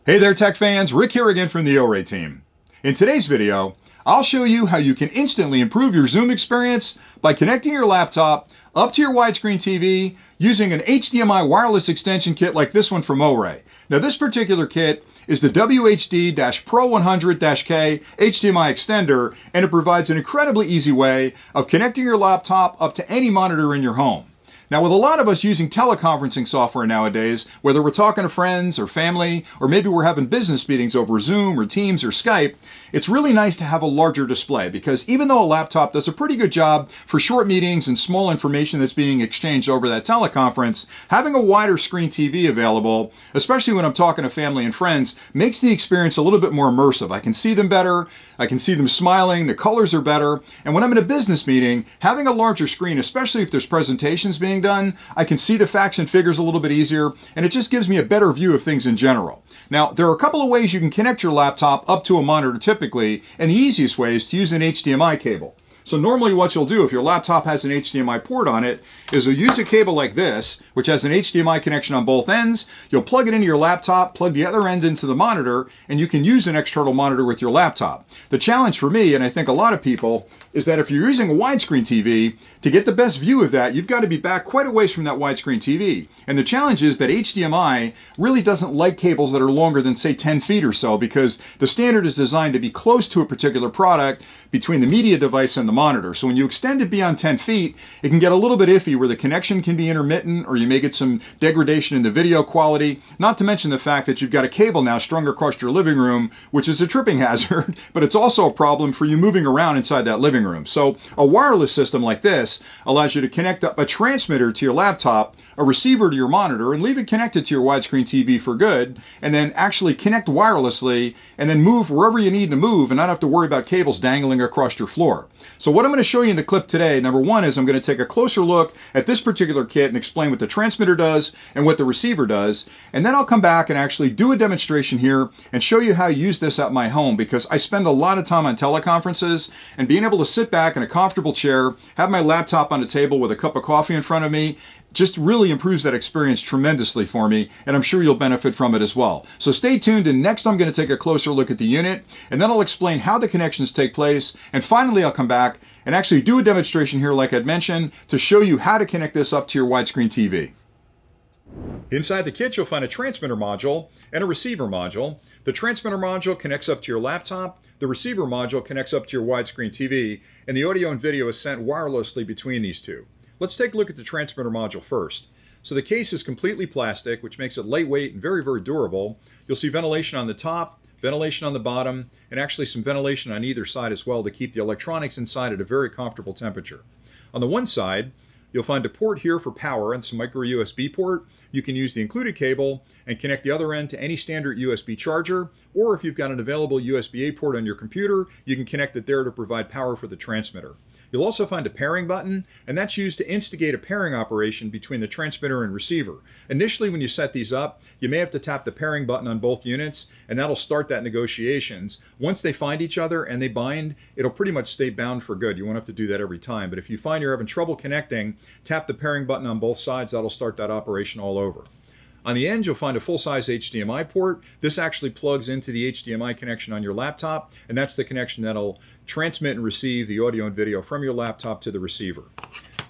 Hey there tech fans, Rick here again from the OREI team. In today's video, I'll show you how you can instantly improve your Zoom experience by connecting your laptop up to your widescreen TV using an HDMI wireless extension kit like this one from OREI. Now this particular kit is the WHD-Pro 100-K HDMI extender, and it provides an incredibly easy way of connecting your laptop up to any monitor in your home. Now, with a lot of us using teleconferencing software nowadays, whether we're talking to friends or family, or maybe we're having business meetings over Zoom or Teams or Skype, it's really nice to have a larger display because even though a laptop does a pretty good job for short meetings and small information that's being exchanged over that teleconference, having a wider screen TV available, especially when I'm talking to family and friends, makes the experience a little bit more immersive. I can see them better, I can see them smiling, the colors are better, and when I'm in a business meeting, having a larger screen, especially if there's presentations being done, I can see the facts and figures a little bit easier, and it just gives me a better view of things in general. Now, there are a couple of ways you can connect your laptop up to a monitor typically, and the easiest way is to use an HDMI cable. So normally what you'll do if your laptop has an HDMI port on it is you'll use a cable like this, which has an HDMI connection on both ends. You'll plug it into your laptop, plug the other end into the monitor, and you can use an external monitor with your laptop. The challenge for me, and I think a lot of people, is that if you're using a widescreen TV, to get the best view of that, you've got to be back quite a ways from that widescreen TV. And the challenge is that HDMI really doesn't like cables that are longer than, say, 10 feet or so, because the standard is designed to be close to a particular product between the media device and the monitor. So when you extend it beyond 10 feet, it can get a little bit iffy where the connection can be intermittent, or you may get some degradation in the video quality, not to mention the fact that you've got a cable now strung across your living room, which is a tripping hazard, but it's also a problem for you moving around inside that living room. So a wireless system like this allows you to connect up a transmitter to your laptop, a receiver to your monitor, and leave it connected to your widescreen TV for good, and then actually connect wirelessly and then move wherever you need to move and not have to worry about cables dangling across your floor. So what I'm going to show you in the clip today, number one, is I'm going to take a closer look at this particular kit and explain what the transmitter does and what the receiver does, and then I'll come back and actually do a demonstration here and show you how to use this at my home, because I spend a lot of time on teleconferences, and being able to sit back in a comfortable chair, have my laptop on the table with a cup of coffee in front of me, just really improves that experience tremendously for me, and I'm sure you'll benefit from it as well. So stay tuned, and next I'm going to take a closer look at the unit, and then I'll explain how the connections take place, and finally I'll come back and actually do a demonstration here like I'd mentioned to show you how to connect this up to your widescreen TV. Inside the kit you'll find a transmitter module and a receiver module. The transmitter module connects up to your laptop, the receiver module connects up to your widescreen TV, and the audio and video is sent wirelessly between these two. Let's take a look at the transmitter module first. So the case is completely plastic, which makes it lightweight and very, very durable. You'll see ventilation on the top, ventilation on the bottom, and actually some ventilation on either side as well to keep the electronics inside at a very comfortable temperature. On the one side, you'll find a port here for power and some micro USB port. You can use the included cable and connect the other end to any standard USB charger, or if you've got an available USB-A port on your computer, you can connect it there to provide power for the transmitter. You'll also find a pairing button, and that's used to instigate a pairing operation between the transmitter and receiver. Initially, when you set these up, you may have to tap the pairing button on both units, and that'll start that negotiations. Once they find each other and they bind, it'll pretty much stay bound for good. You won't have to do that every time, but if you find you're having trouble connecting, tap the pairing button on both sides. That'll start that operation all over. On the end, you'll find a full-size HDMI port. This actually plugs into the HDMI connection on your laptop, and that's the connection that'll transmit and receive the audio and video from your laptop to the receiver.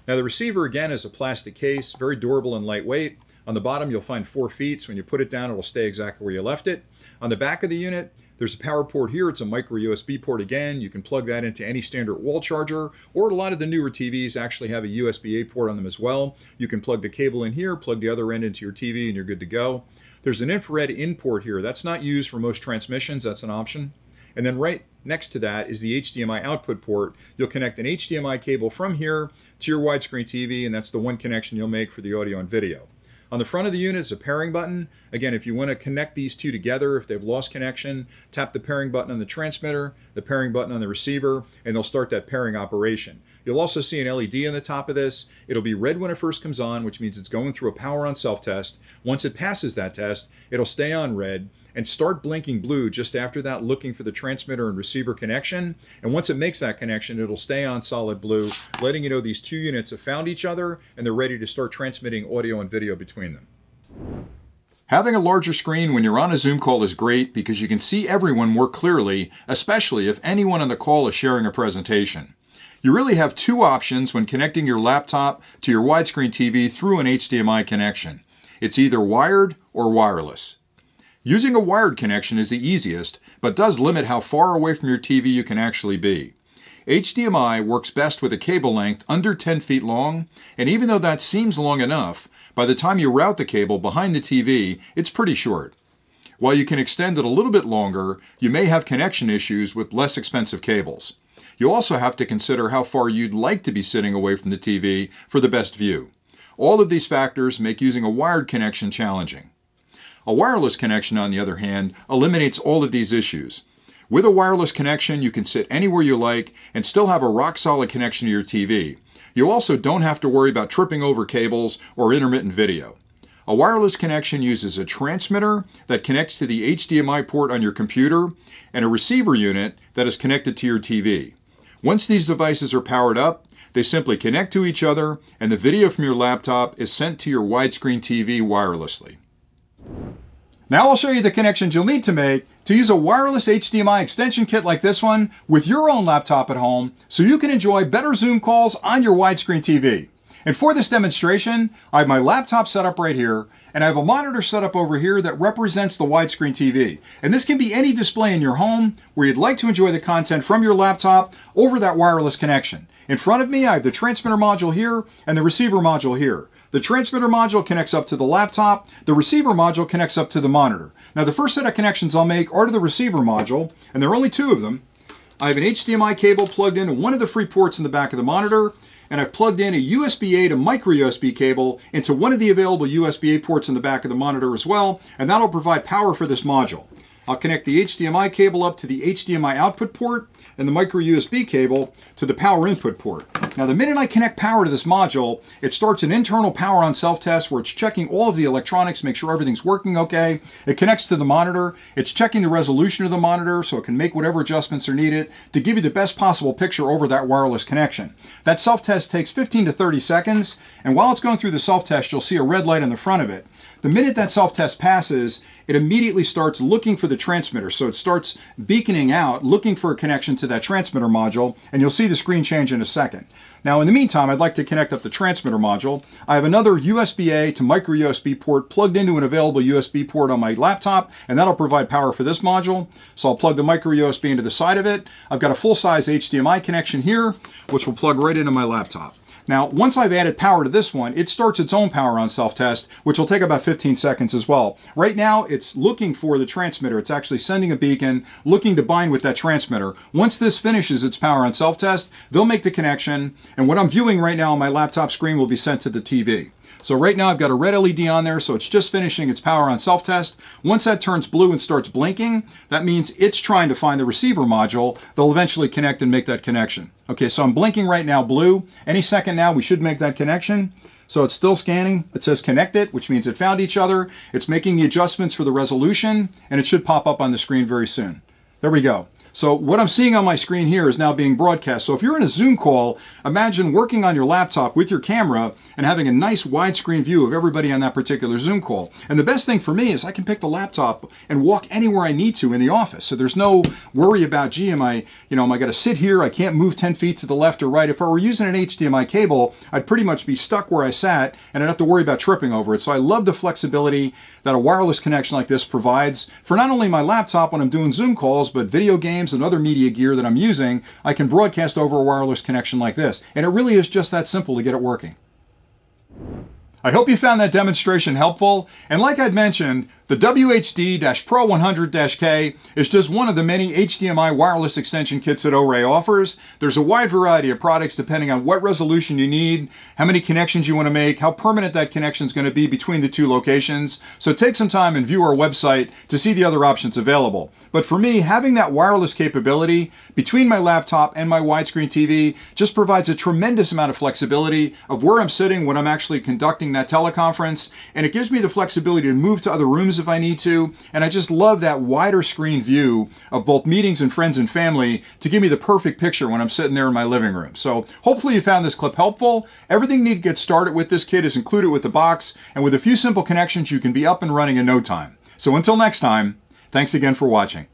Now the receiver, again, is a plastic case, very durable and lightweight. On the bottom, you'll find 4 feet, so when you put it down, it'll stay exactly where you left it. On the back of the unit, there's a power port here. It's a micro USB port again. You can plug that into any standard wall charger, or a lot of the newer TVs actually have a USB-A port on them as well. You can plug the cable in here, plug the other end into your TV, and you're good to go. There's an infrared in port here. That's not used for most transmissions. That's an option. And then right next to that is the HDMI output port. You'll connect an HDMI cable from here to your widescreen TV, and that's the one connection you'll make for the audio and video. On the front of the unit is a pairing button. Again, if you want to connect these two together, if they've lost connection, tap the pairing button on the transmitter, the pairing button on the receiver, and they'll start that pairing operation. You'll also see an LED on the top of this. It'll be red when it first comes on, which means it's going through a power on self-test. Once it passes that test, it'll stay on red and start blinking blue just after that, looking for the transmitter and receiver connection. And once it makes that connection, it'll stay on solid blue, letting you know these two units have found each other and they're ready to start transmitting audio and video between them. Having a larger screen when you're on a Zoom call is great because you can see everyone more clearly, especially if anyone on the call is sharing a presentation. You really have two options when connecting your laptop to your widescreen TV through an HDMI connection. It's either wired or wireless. Using a wired connection is the easiest, but does limit how far away from your TV you can actually be. HDMI works best with a cable length under 10 feet long, and even though that seems long enough, by the time you route the cable behind the TV, it's pretty short. While you can extend it a little bit longer, you may have connection issues with less expensive cables. You also have to consider how far you'd like to be sitting away from the TV for the best view. All of these factors make using a wired connection challenging. A wireless connection, on the other hand, eliminates all of these issues. With a wireless connection, you can sit anywhere you like and still have a rock-solid connection to your TV. You also don't have to worry about tripping over cables or intermittent video. A wireless connection uses a transmitter that connects to the HDMI port on your computer and a receiver unit that is connected to your TV. Once these devices are powered up, they simply connect to each other and the video from your laptop is sent to your widescreen TV wirelessly. Now I'll show you the connections you'll need to make to use a wireless HDMI extension kit like this one with your own laptop at home so you can enjoy better Zoom calls on your widescreen TV. And for this demonstration, I have my laptop set up right here, and I have a monitor set up over here that represents the widescreen TV. And this can be any display in your home where you'd like to enjoy the content from your laptop over that wireless connection. In front of me, I have the transmitter module here and the receiver module here. The transmitter module connects up to the laptop. The receiver module connects up to the monitor. Now the first set of connections I'll make are to the receiver module, and there are only two of them. I have an HDMI cable plugged into one of the free ports in the back of the monitor, and I've plugged in a USB-A to micro USB cable into one of the available USB-A ports in the back of the monitor as well, and that'll provide power for this module. I'll connect the HDMI cable up to the HDMI output port and the micro USB cable to the power input port. Now the minute I connect power to this module, it starts an internal power on self-test where it's checking all of the electronics, make sure everything's working okay. It connects to the monitor. It's checking the resolution of the monitor so it can make whatever adjustments are needed to give you the best possible picture over that wireless connection. That self-test takes 15 to 30 seconds, and while it's going through the self-test, you'll see a red light on the front of it. The minute that self-test passes, it immediately starts looking for the transmitter. So it starts beaconing out, looking for a connection to that transmitter module, and you'll see the screen change in a second. Now in the meantime, I'd like to connect up the transmitter module. I have another USB-A to micro USB port plugged into an available USB port on my laptop, and that'll provide power for this module. So I'll plug the micro USB into the side of it. I've got a full-size HDMI connection here, which will plug right into my laptop. Now, once I've added power to this one, it starts its own power on self-test, which will take about 15 seconds as well. Right now, it's looking for the transmitter. It's actually sending a beacon, looking to bind with that transmitter. Once this finishes its power on self-test, they'll make the connection, and what I'm viewing right now on my laptop screen will be sent to the TV. So right now I've got a red LED on there, so it's just finishing its power on self-test. Once that turns blue and starts blinking, that means it's trying to find the receiver module. They'll eventually connect and make that connection. Okay, so I'm blinking right now blue. Any second now we should make that connection. So it's still scanning. It says connected, which means it found each other. It's making the adjustments for the resolution, and it should pop up on the screen very soon. There we go. So what I'm seeing on my screen here is now being broadcast. So if you're in a Zoom call, imagine working on your laptop with your camera and having a nice widescreen view of everybody on that particular Zoom call. And the best thing for me is I can pick the laptop and walk anywhere I need to in the office. So there's no worry about, gee, am I got to sit here? I can't move 10 feet to the left or right. If I were using an HDMI cable, I'd pretty much be stuck where I sat and I'd have to worry about tripping over it. So I love the flexibility that a wireless connection like this provides for not only my laptop when I'm doing Zoom calls, but video games and other media gear that I'm using. I can broadcast over a wireless connection like this. And it really is just that simple to get it working. I hope you found that demonstration helpful. And like I'd mentioned, the WHD-Pro 100-K is just one of the many HDMI wireless extension kits that OREI offers. There's a wide variety of products depending on what resolution you need, how many connections you want to make, how permanent that connection is going to be between the two locations. So take some time and view our website to see the other options available. But for me, having that wireless capability between my laptop and my widescreen TV just provides a tremendous amount of flexibility of where I'm sitting when I'm actually conducting that teleconference, and it gives me the flexibility to move to other rooms videos if I need to, and I just love that wider screen view of both meetings and friends and family to give me the perfect picture when I'm sitting there in my living room. So hopefully you found this clip helpful. Everything you need to get started with this kit is included with the box, and with a few simple connections you can be up and running in no time. So until next time, thanks again for watching.